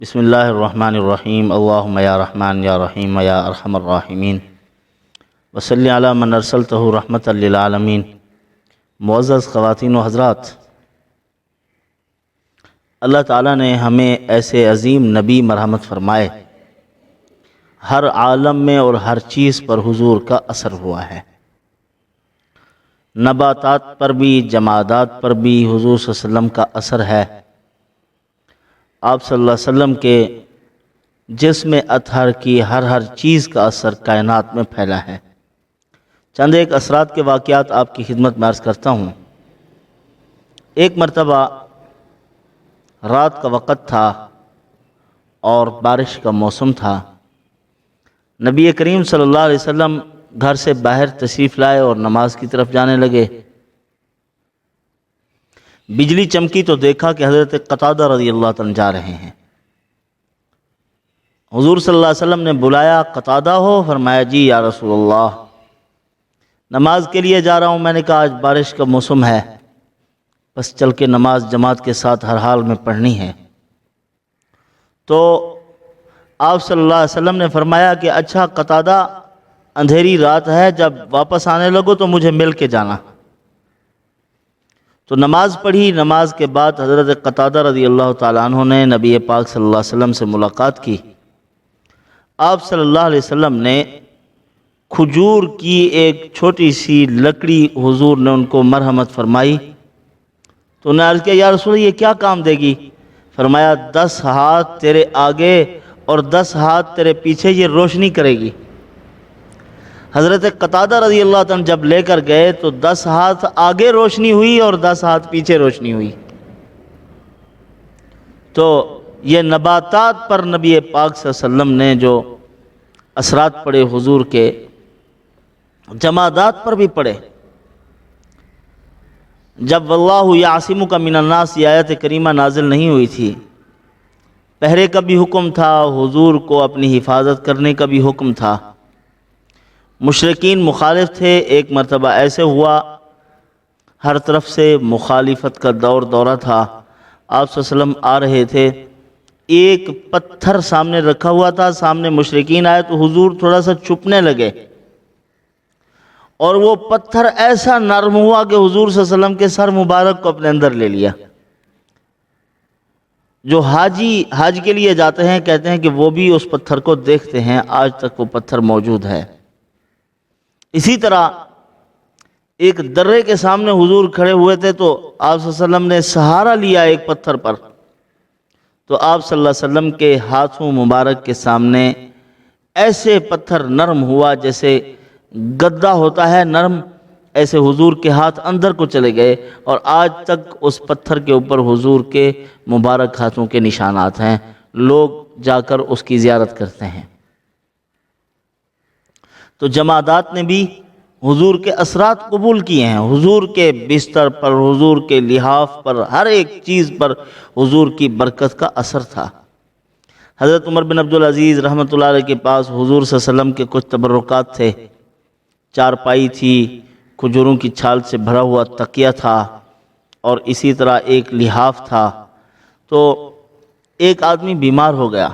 بسم اللہ الرحمن الرحیم اللہم یا رحمن یا رحیم یا ارحم الراحمین وصلی علی من ارسلتہ رحمۃ للعالمین۔ معزز خواتین و حضرات، اللہ تعالیٰ نے ہمیں ایسے عظیم نبی مرحمت فرمائے، ہر عالم میں اور ہر چیز پر حضور کا اثر ہوا ہے، نباتات پر بھی جمادات پر بھی حضور صلی اللہ علیہ وسلم کا اثر ہے۔ آپ صلی اللہ علیہ وسلم کے جسم اطہر کی ہر چیز کا اثر کائنات میں پھیلا ہے۔ چند ایک اثرات کے واقعات آپ کی خدمت میں عرض کرتا ہوں۔ ایک مرتبہ رات کا وقت تھا اور بارش کا موسم تھا۔ نبی کریم صلی اللہ علیہ وسلم گھر سے باہر تشریف لائے اور نماز کی طرف جانے لگے۔ بجلی چمکی تو دیکھا کہ حضرت قتادہ رضی اللہ عنہ جا رہے ہیں۔ حضور صلی اللہ علیہ وسلم نے بلایا، قتادہ ہو؟ فرمایا جی یا رسول اللہ، نماز کے لیے جا رہا ہوں۔ میں نے کہا آج بارش کا موسم ہے، بس چل کے نماز جماعت کے ساتھ ہر حال میں پڑھنی ہے۔ تو آپ صلی اللہ علیہ وسلم نے فرمایا کہ اچھا قتادہ، اندھیری رات ہے، جب واپس آنے لگو تو مجھے مل کے جانا۔ تو نماز پڑھی۔ نماز کے بعد حضرت قتادہ رضی اللہ تعالیٰ عنہ نے نبی پاک صلی اللہ علیہ وسلم سے ملاقات کی۔ آپ صلی اللہ علیہ وسلم نے کھجور کی ایک چھوٹی سی لکڑی حضور نے ان کو مرحمت فرمائی۔ تو انہوں نے عرض کیا یا رسول اللہ یہ کیا کام دے گی؟ فرمایا 10 ہاتھ تیرے آگے اور 10 ہاتھ تیرے پیچھے یہ روشنی کرے گی۔ حضرت قتادہ رضی اللہ عنہ جب لے کر گئے تو 10 ہاتھ آگے روشنی ہوئی اور 10 ہاتھ پیچھے روشنی ہوئی۔ تو یہ نباتات پر نبی پاک صلی اللہ علیہ وسلم نے جو اثرات پڑے حضور کے، جمادات پر بھی پڑے۔ جب واللہ یعصمک من الناس یہ آیت کریمہ نازل نہیں ہوئی تھی، پہرے کا بھی حکم تھا، حضور کو اپنی حفاظت کرنے کا بھی حکم تھا۔ مشرکین مخالف تھے۔ ایک مرتبہ ایسے ہوا، ہر طرف سے مخالفت کا دورہ تھا۔ آپ صلی اللہ علیہ وسلم آ رہے تھے، ایک پتھر سامنے رکھا ہوا تھا، سامنے مشرکین آئے تو حضور تھوڑا سا چھپنے لگے، اور وہ پتھر ایسا نرم ہوا کہ حضور صلی اللہ علیہ وسلم کے سر مبارک کو اپنے اندر لے لیا۔ جو حاجی حج کے لیے جاتے ہیں کہتے ہیں کہ وہ بھی اس پتھر کو دیکھتے ہیں، آج تک وہ پتھر موجود ہے۔ اسی طرح ایک درے کے سامنے حضور کھڑے ہوئے تھے تو آپ صلی اللہ علیہ وسلم نے سہارا لیا ایک پتھر پر، تو آپ صلی اللہ علیہ وسلم کے ہاتھوں مبارک کے سامنے ایسے پتھر نرم ہوا جیسے گدا ہوتا ہے نرم، ایسے حضور کے ہاتھ اندر کو چلے گئے، اور آج تک اس پتھر کے اوپر حضور کے مبارک ہاتھوں کے نشانات ہیں۔ لوگ جا کر اس کی زیارت کرتے ہیں۔ تو جمادات نے بھی حضور کے اثرات قبول کیے ہیں۔ حضور کے بستر پر، حضور کے لحاف پر، ہر ایک چیز پر حضور کی برکت کا اثر تھا۔ حضرت عمر بن عبدالعزیز رحمۃ اللہ علیہ کے پاس حضور صلی اللہ علیہ وسلم کے کچھ تبرکات تھے۔ چارپائی تھی، کھجوروں کی چھال سے بھرا ہوا تکیہ تھا، اور اسی طرح ایک لحاف تھا۔ تو ایک آدمی بیمار ہو گیا،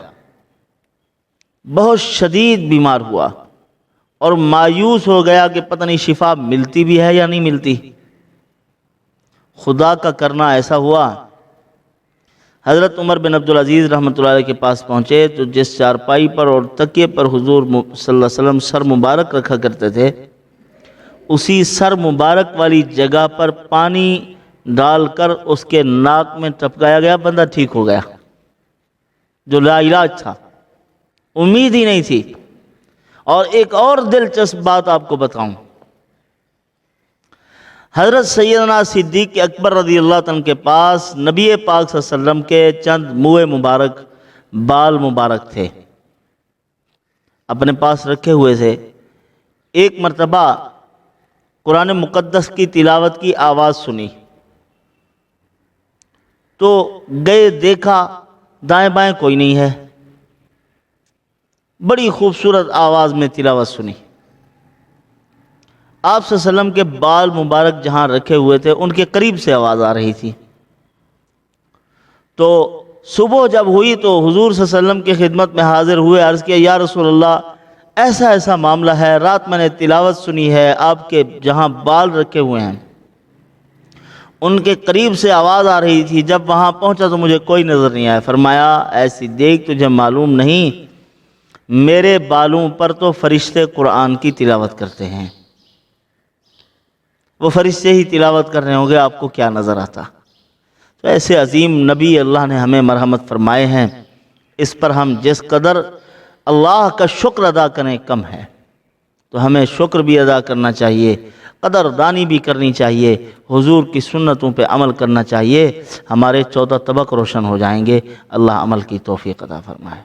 بہت شدید بیمار ہوا، اور مایوس ہو گیا کہ پتہ نہیں شفا ملتی بھی ہے یا نہیں ملتی۔ خدا کا کرنا ایسا ہوا، حضرت عمر بن عبدالعزیز رحمۃ اللہ علیہ کے پاس پہنچے تو جس چارپائی پر اور تکیے پر حضور صلی اللہ علیہ وسلم سر مبارک رکھا کرتے تھے، اسی سر مبارک والی جگہ پر پانی ڈال کر اس کے ناک میں ٹپکایا گیا، بندہ ٹھیک ہو گیا، جو لا علاج تھا، امید ہی نہیں تھی۔ اور ایک اور دلچسپ بات آپ کو بتاؤں، حضرت سیدنا صدیق اکبر رضی اللہ عنہ کے پاس نبی پاک صلی اللہ علیہ وسلم کے چند منہ مبارک، بال مبارک تھے، اپنے پاس رکھے ہوئے تھے۔ ایک مرتبہ قرآن مقدس کی تلاوت کی آواز سنی تو گئے، دیکھا دائیں بائیں کوئی نہیں ہے، بڑی خوبصورت آواز میں تلاوت سنی۔ آپ صلی اللہ علیہ وسلم کے بال مبارک جہاں رکھے ہوئے تھے ان کے قریب سے آواز آ رہی تھی۔ تو صبح جب ہوئی تو حضور صلی اللہ علیہ وسلم کی خدمت میں حاضر ہوئے، عرض کیا یا رسول اللہ ایسا ایسا معاملہ ہے، رات میں نے تلاوت سنی ہے، آپ کے جہاں بال رکھے ہوئے ہیں ان کے قریب سے آواز آ رہی تھی، جب وہاں پہنچا تو مجھے کوئی نظر نہیں آیا۔ فرمایا ایسی دیکھ تجھے معلوم نہیں میرے بالوں پر تو فرشتے قرآن کی تلاوت کرتے ہیں، وہ فرشتے ہی تلاوت کر رہے ہوں گے، آپ کو کیا نظر آتا؟ تو ایسے عظیم نبی اللہ نے ہمیں مرحمت فرمائے ہیں، اس پر ہم جس قدر اللہ کا شکر ادا کریں کم ہے، تو ہمیں شکر بھی ادا کرنا چاہیے، قدردانی بھی کرنی چاہیے، حضور کی سنتوں پہ عمل کرنا چاہیے، ہمارے 14 طبق روشن ہو جائیں گے۔ اللہ عمل کی توفیق عطا فرمائے۔